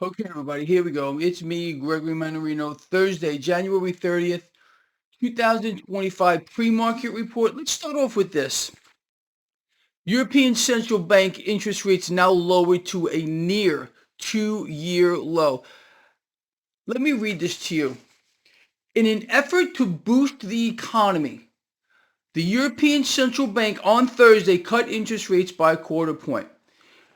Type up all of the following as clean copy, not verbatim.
Okay, everybody, here we go. It's me, Gregory Mannarino, Thursday, January 30th, 2025 pre-market report. Let's start off with this. European Central Bank interest rates now lowered to a near 2-year low. Let me read this to you. In an effort to boost the economy, the European Central Bank on Thursday cut interest rates by a quarter point.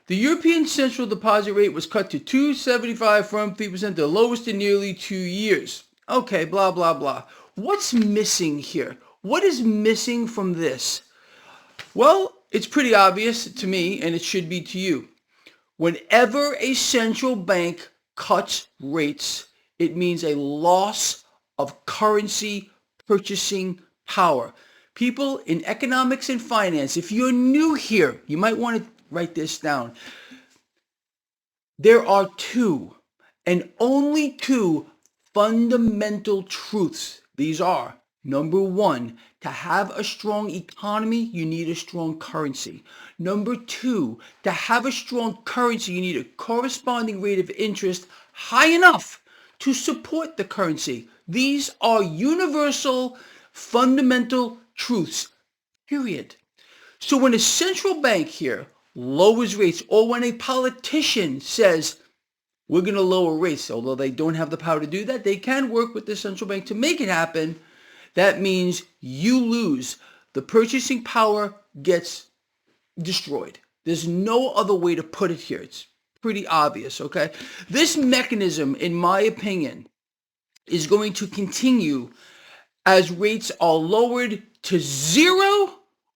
The European Central Deposit Rate was cut to 2.75 from 3%, the lowest in nearly 2 years. Okay, blah, blah, blah. What's missing here? What is missing from this? Well, it's pretty obvious to me, and it should be to you. Whenever a central bank cuts rates, it means a loss of currency purchasing power. People in economics and finance, if you're new here, you might want to write this down. There are two, and only two, fundamental truths. These are, number one, to have a strong economy, you need a strong currency. Number two, to have a strong currency, you need a corresponding rate of interest high enough to support the currency. These are universal, fundamental truths, period. So when a central bank here lowers rates, or when a politician says, we're going to lower rates, although they don't have the power to do that, they can work with the central bank to make it happen. That means you lose. The purchasing power gets destroyed. There's no other way to put it here. It's pretty obvious, okay? This mechanism, in my opinion, is going to continue as rates are lowered to zero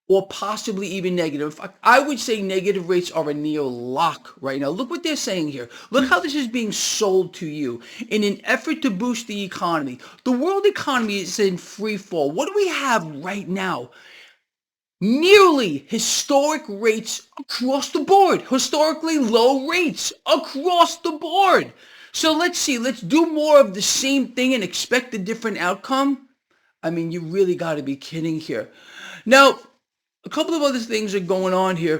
or possibly even negative. I would say negative rates are a near lock right now. Look what they're saying here. Look how this is being sold to you in an effort to boost the economy. The world economy is in free fall. What do we have right now? Nearly historic rates across the board. Historically low rates across the board. So let's see. Let's do more of the same thing and expect a different outcome. I mean, you really got to be kidding here. Now, a couple of other things are going on here,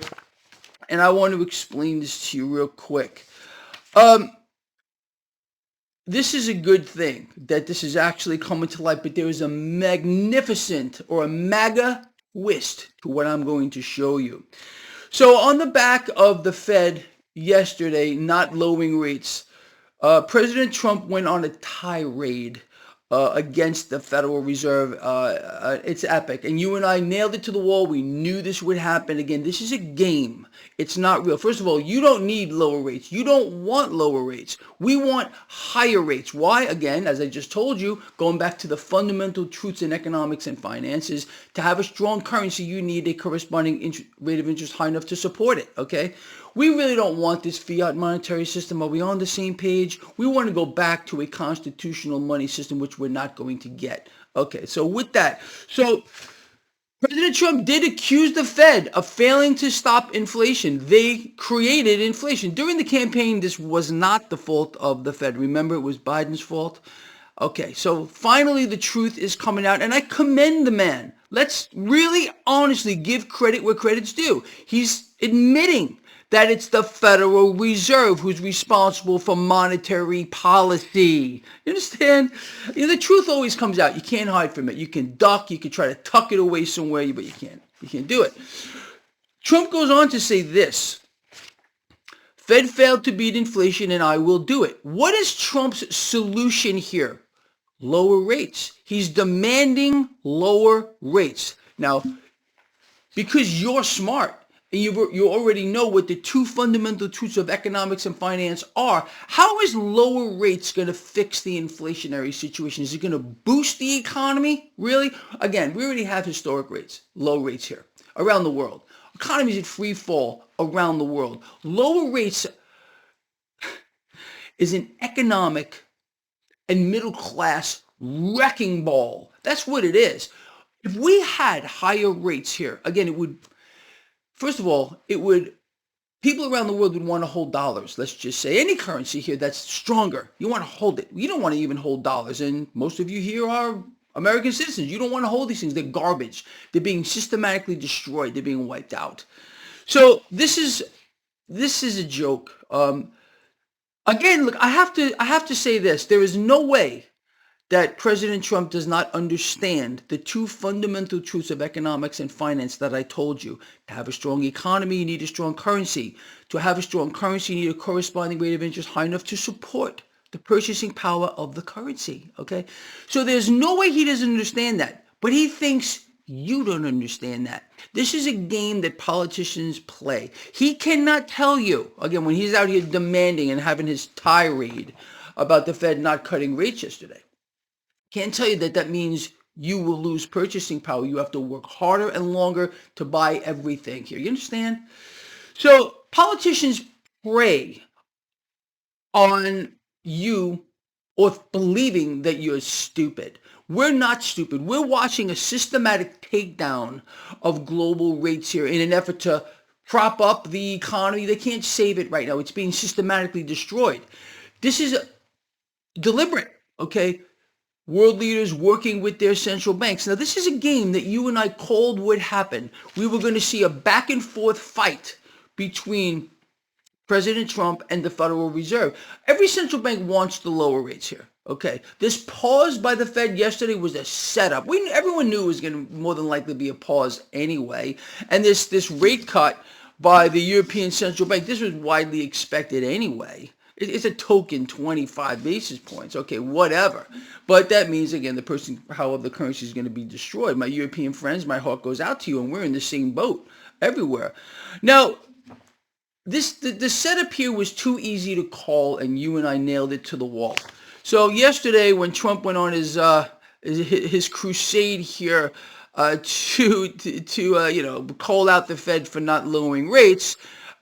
and I want to explain this to you real quick. Um, this is a good thing that this is actually coming to light, but there is a magnificent or a mega twist to what I'm going to show you. So on the back of the Fed yesterday not lowering rates, President Trump went on a tirade against the Federal Reserve. It's epic. And you and I nailed it to the wall. We knew this would happen. Again, this is a game. It's not real. First of all, you don't need lower rates. You don't want lower rates. We want higher rates. Why? Again, as I just told you, going back to the fundamental truths in economics and finances, to have a strong currency, you need a corresponding rate of interest high enough to support it. Okay? We really don't want this fiat monetary system. Are we on the same page? We want to go back to a constitutional money system, which we're not going to get. Okay, so with that, President Trump did accuse the Fed of failing to stop inflation. They created inflation. During the campaign, this was not the fault of the Fed. Remember, it was Biden's fault. Okay, so finally the truth is coming out, and I commend the man. Let's really honestly give credit where credit's due. He's admitting that it's the Federal Reserve who's responsible for monetary policy. You understand? The truth always comes out. You can't hide from it. You can duck, you can try to tuck it away somewhere, but you can't. You can't do it. Trump goes on to say this. Fed failed to beat inflation and I will do it. What is Trump's solution here? Lower rates. He's demanding lower rates. Now, because you're smart, and you already know what the two fundamental truths of economics and finance are, how is lower rates going to fix the inflationary situation? Is it going to boost the economy? Really? Again, we already have historic rates, low rates here around the world. Economies in free fall around the world. Lower rates is an economic and middle class wrecking ball. That's what it is. If we had higher rates here, again, it would, first of all, people around the world would want to hold dollars. Let's just say any currency here that's stronger. You want to hold it. You don't want to even hold dollars. And most of you here are American citizens. You don't want to hold these things. They're garbage. They're being systematically destroyed. They're being wiped out. So this is a joke. Again, look, I have to say this. There is no way that President Trump does not understand the two fundamental truths of economics and finance that I told you. To have a strong economy, you need a strong currency. To have a strong currency, you need a corresponding rate of interest high enough to support the purchasing power of the currency. Okay? So there's no way he doesn't understand that. But he thinks you don't understand that. This is a game that politicians play. He cannot tell you, again, when he's out here demanding and having his tirade about the Fed not cutting rates yesterday. Can't tell you that that means you will lose purchasing power. You have to work harder and longer to buy everything here. You understand? So politicians prey on you or believing that you're stupid. We're not stupid. We're watching a systematic takedown of global rates here in an effort to prop up the economy. They can't save it right now. It's being systematically destroyed. This is deliberate, okay? World leaders working with their central banks. Now, this is a game that you and I called would happen. We were going to see a back and forth fight between President Trump and the Federal Reserve. Every central bank wants to lower rates here. Okay, this pause by the Fed yesterday was a setup. Everyone knew it was going to more than likely be a pause anyway. And this rate cut by the European Central Bank, this was widely expected anyway. It's a token 25 basis points. Okay, whatever. But that means, again, the purchasing power of the currency is going to be destroyed. My European friends, my heart goes out to you, and we're in the same boat everywhere. Now, the setup here was too easy to call, and you and I nailed it to the wall. So yesterday, when Trump went on his crusade here to call out the Fed for not lowering rates,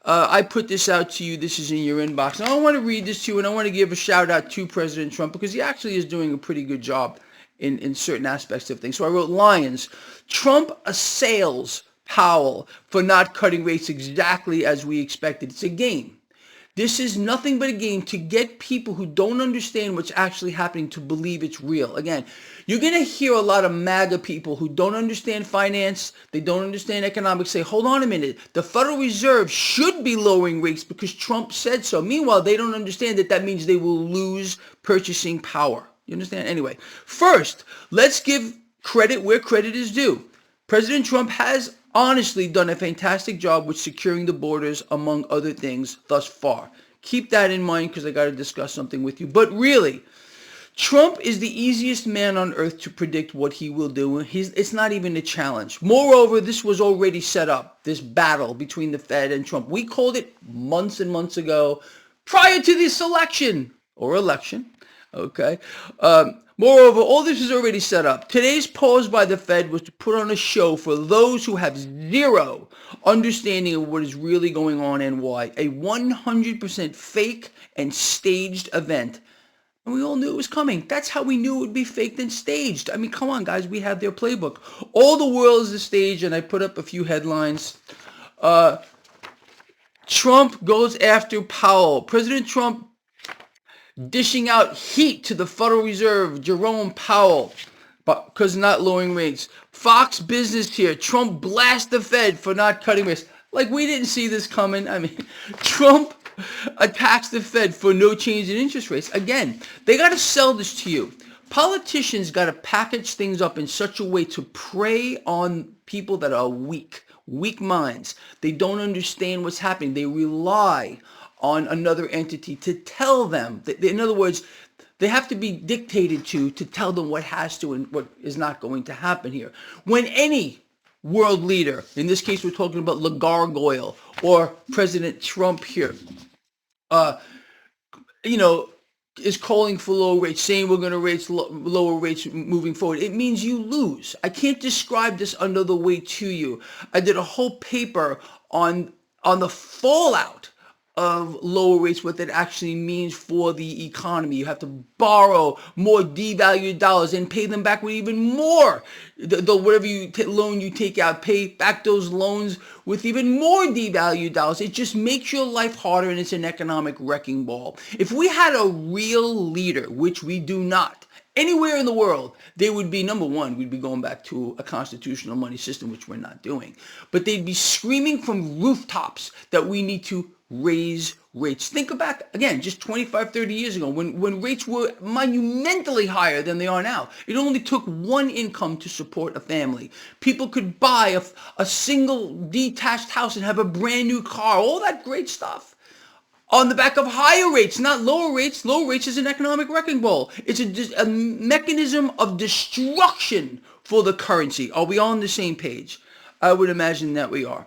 I put this out to you. This is in your inbox. And I want to read this to you, and I want to give a shout out to President Trump because he actually is doing a pretty good job in certain aspects of things. So I wrote Lions. Trump assails Powell for not cutting rates exactly as we expected. It's a game. This is nothing but a game to get people who don't understand what's actually happening to believe it's real. Again, you're going to hear a lot of MAGA people who don't understand finance, they don't understand economics say, hold on a minute, the Federal Reserve should be lowering rates because Trump said so. Meanwhile, they don't understand that that means they will lose purchasing power. You understand? Anyway, first, let's give credit where credit is due. President Trump has honestly done a fantastic job with securing the borders, among other things, thus far. Keep that in mind because I got to discuss something with you. But really, Trump is the easiest man on earth to predict what he will do. It's not even a challenge. Moreover, this was already set up, this battle between the Fed and Trump. We called it months and months ago, prior to this election, or election, okay? Moreover, all this is already set up. Today's pause by the Fed was to put on a show for those who have zero understanding of what is really going on and why. A 100% fake and staged event. And we all knew it was coming. That's how we knew it would be faked and staged. I mean, come on, guys. We have their playbook. All the world is the stage, and I put up a few headlines. Trump goes after Powell. President Trump dishing out heat to the Federal Reserve, Jerome Powell, because not lowering rates. Fox Business here, Trump blasts the Fed for not cutting rates. Like, we didn't see this coming. I mean, Trump attacks the Fed for no change in interest rates. Again, they got to sell this to you. Politicians got to package things up in such a way to prey on people that are weak minds. They don't understand what's happening. They rely on another entity to tell them. In other words, they have to be dictated to tell them what has to and what is not going to happen here. When any world leader, in this case we're talking about Le Gargoyle or President Trump here, is calling for low rates, saying we're going to lower rates moving forward, it means you lose. I can't describe this another way to you. I did a whole paper on the fallout of lower rates, what that actually means for the economy. You have to borrow more devalued dollars and pay them back with even more. Whatever loan you take out, pay back those loans with even more devalued dollars. It just makes your life harder, and it's an economic wrecking ball. If we had a real leader, which we do not, anywhere in the world, they would be, number one, we'd be going back to a constitutional money system, which we're not doing. But they'd be screaming from rooftops that we need to raise rates. Think back again, just 25, 30 years ago when rates were monumentally higher than they are now. It only took one income to support a family. People could buy a single detached house and have a brand new car, all that great stuff. On the back of higher rates, not lower rates. Lower rates is an economic wrecking ball. It's a mechanism of destruction for the currency. Are we all on the same page? I would imagine that we are.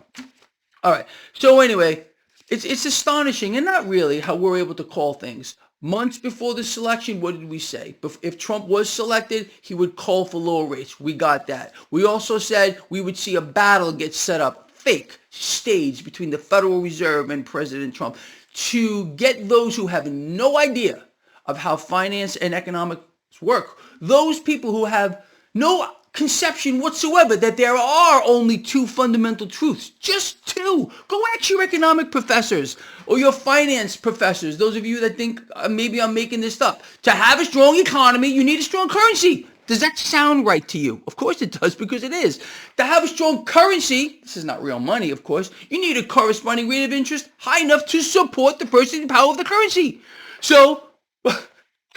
All right. So anyway, it's astonishing, and not really, how we're able to call things. Months before the selection, what did we say? If Trump was selected, he would call for lower rates. We got that. We also said we would see a battle get set up, fake, staged between the Federal Reserve and President Trump to get those who have no idea of how finance and economics work. Those people who have no conception whatsoever that there are only two fundamental truths. Just two. Go ask your economic professors or your finance professors. Those of you that think maybe I'm making this up. To have a strong economy, you need a strong currency. Does that sound right to you? Of course it does, because it is. To have a strong currency, this is not real money, of course, you need a corresponding rate of interest high enough to support the purchasing power of the currency. So, I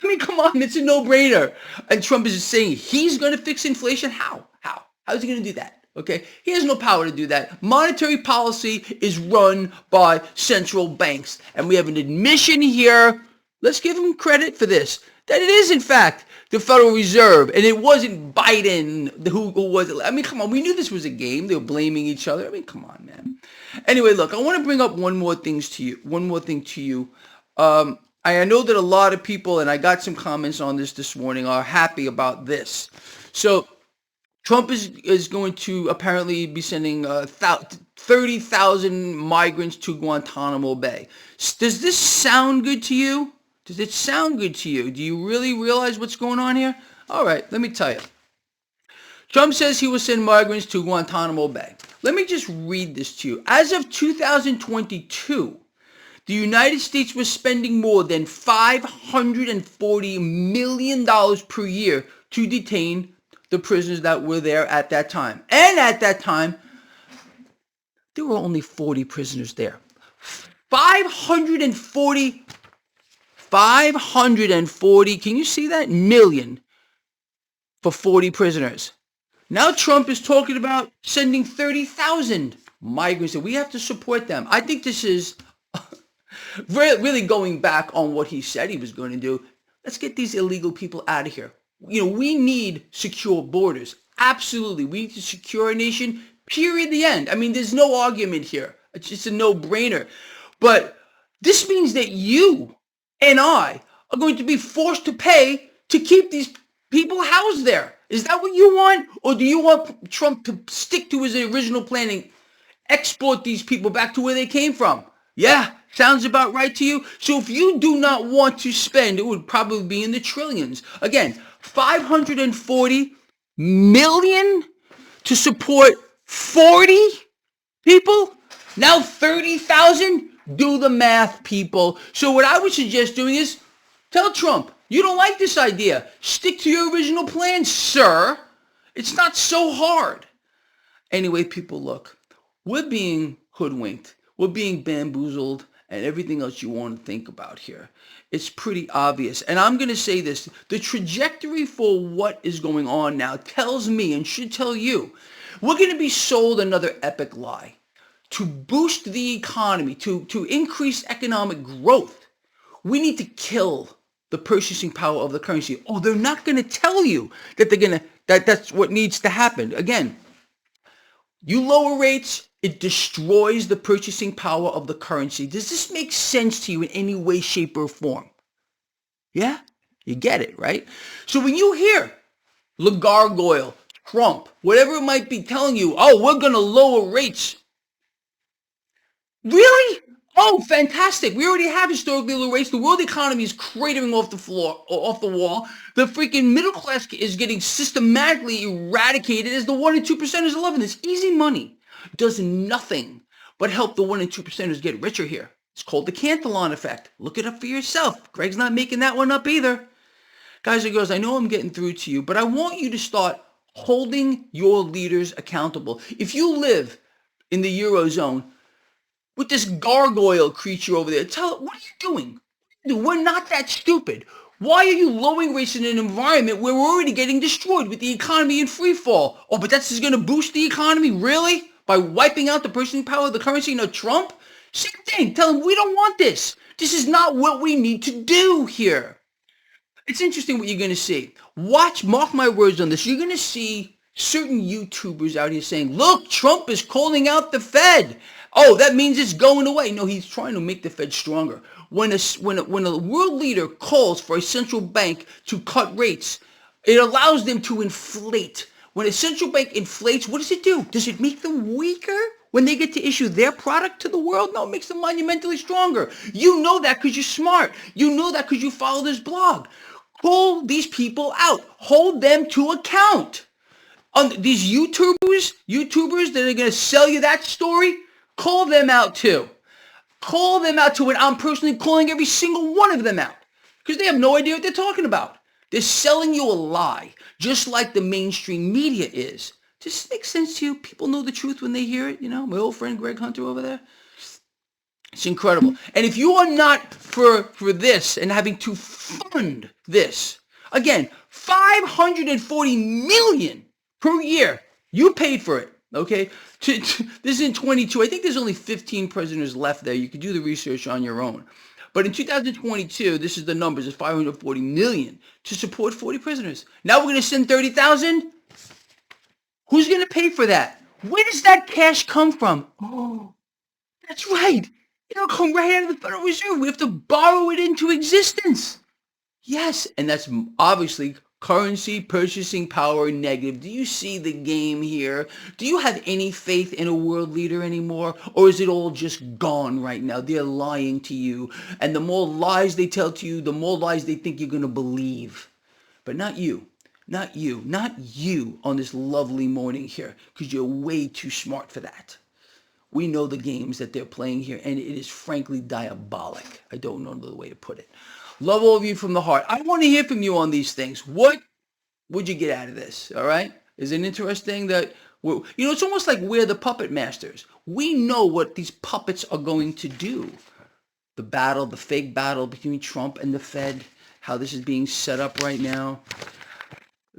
mean, come on, it's a no-brainer. And Trump is saying he's going to fix inflation. How? How's he going to do that? Okay, he has no power to do that. Monetary policy is run by central banks. And we have an admission here, let's give him credit for this, that it is, in fact, the Federal Reserve, and it wasn't Biden who was it. I mean, come on, we knew this was a game. They were blaming each other. I mean, come on, man. Anyway, look, I want to bring up one more thing to you. I know that a lot of people, and I got some comments on this morning, are happy about this. So Trump is going to apparently be sending 30,000 migrants to Guantanamo Bay. Does this sound good to you? Does it sound good to you? Do you really realize what's going on here? All right, let me tell you. Trump says he will send migrants to Guantanamo Bay. Let me just read this to you. As of 2022, the United States was spending more than $540 million per year to detain the prisoners that were there at that time. And at that time, there were only 40 prisoners there. 540, can you see that? Million for 40 prisoners. Now Trump is talking about sending 30,000 migrants, and we have to support them. I think this is really going back on what he said he was going to do. Let's get these illegal people out of here. You know, we need secure borders. Absolutely. We need to secure a nation, period, the end. I mean, there's no argument here. It's just a no-brainer. But this means that you and I are going to be forced to pay to keep these people housed there. Is that what you want? Or do you want Trump to stick to his original plan and export these people back to where they came from? Yeah, sounds about right to you. So if you do not want to spend, it would probably be in the trillions. Again, 540 million to support 40 people? Now 30,000? Do the math, people. So what I would suggest doing is tell Trump, you don't like this idea. Stick to your original plan, sir. It's not so hard. Anyway, people, look, we're being hoodwinked. We're being bamboozled and everything else you want to think about here. It's pretty obvious. And I'm going to say this. The trajectory for what is going on now tells me and should tell you, we're going to be sold another epic lie. To boost the economy, to increase economic growth, we need to kill the purchasing power of the currency. Oh, they're not going to tell you that that's what needs to happen. Again, you lower rates, it destroys the purchasing power of the currency. Does this make sense to you in any way, shape, or form? Yeah? You get it, right? So when you hear LaGargoyle, Trump, whatever it might be telling you, oh, we're going to lower rates. Really? Oh, fantastic. We already have historically low rates. The world economy is cratering off the floor, off the wall. The freaking middle class is getting systematically eradicated as the 1% and 2%ers are loving this. Easy money does nothing but help the 1% and 2%ers get richer here. It's called the Cantillon effect. Look it up for yourself. Greg's not making that one up either. Guys and girls, I know I'm getting through to you, but I want you to start holding your leaders accountable. If you live in the Eurozone, with this gargoyle creature over there. What are you doing? We're not that stupid. Why are you lowering rates in an environment where we're already getting destroyed with the economy in free fall? Oh, but that's just going to boost the economy? Really? By wiping out the purchasing power of the currency? No, Trump? Same thing. Tell him we don't want this. This is not what we need to do here. It's interesting what you're going to see. Watch, mark my words on this. You're going to see certain YouTubers out here saying, look, Trump is calling out the Fed. Oh, that means it's going away. No, he's trying to make the Fed stronger. When a world leader calls for a central bank to cut rates, it allows them to inflate. When a central bank inflates, what does it do? Does it make them weaker when they get to issue their product to the world? No, it makes them monumentally stronger. You know that because you're smart. You know that because you follow this blog. Call these people out. Hold them to account. These YouTubers that are going to sell you that story, call them out too. Call them out too, and I'm personally calling every single one of them out because they have no idea what they're talking about. They're selling you a lie, just like the mainstream media is. Does this make sense to you? People know the truth when they hear it. You know, my old friend Greg Hunter over there. It's incredible. And if you are not for this and having to fund this, again, $540 million per year, you paid for it. Okay, this is in 22. I think there's only 15 prisoners left there. You could do the research on your own. But in 2022, this is the numbers. It's 540 million to support 40 prisoners. Now we're going to send 30,000. Who's going to pay for that? Where does that cash come from? Oh, that's right. It'll come right out of the Federal Reserve. We have to borrow it into existence. Yes, and that's obviously currency purchasing power negative. Do you see the game here? Do you have any faith in a world leader anymore? Or is it all just gone right now? They're lying to you. And the more lies they tell to you, the more lies they think you're going to believe. But not you. Not you. Not you on this lovely morning here. Because you're way too smart for that. We know the games that they're playing here. And it is frankly diabolic. I don't know another way to put it. Love all of you from the heart. I want to hear from you on these things. What would you get out of this? All right? Is it interesting that, it's almost like we're the puppet masters. We know what these puppets are going to do. The fake battle between Trump and the Fed, how this is being set up right now.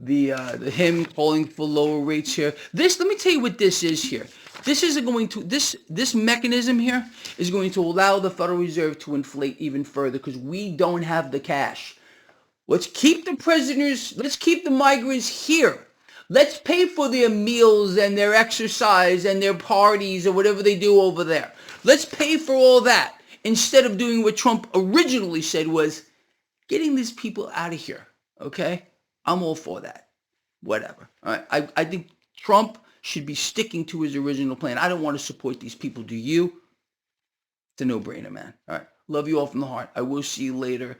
Him calling for lower rates here. Let me tell you what this is here. This mechanism here is going to allow the Federal Reserve to inflate even further because we don't have the cash. Let's keep the prisoners, let's keep the migrants here. Let's pay for their meals and their exercise and their parties or whatever they do over there. Let's pay for all that instead of doing what Trump originally said was getting these people out of here. Okay? I'm all for that. Whatever. All right. I think Trump should be sticking to his original plan. I don't want to support these people. Do you? It's a no-brainer, man. All right. Love you all from the heart. I will see you later,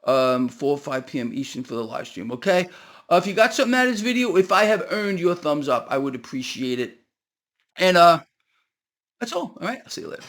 4 or 5 p.m. Eastern for the live stream, okay? If you got something out of this video, if I have earned your thumbs up, I would appreciate it. And that's all right? I'll see you later.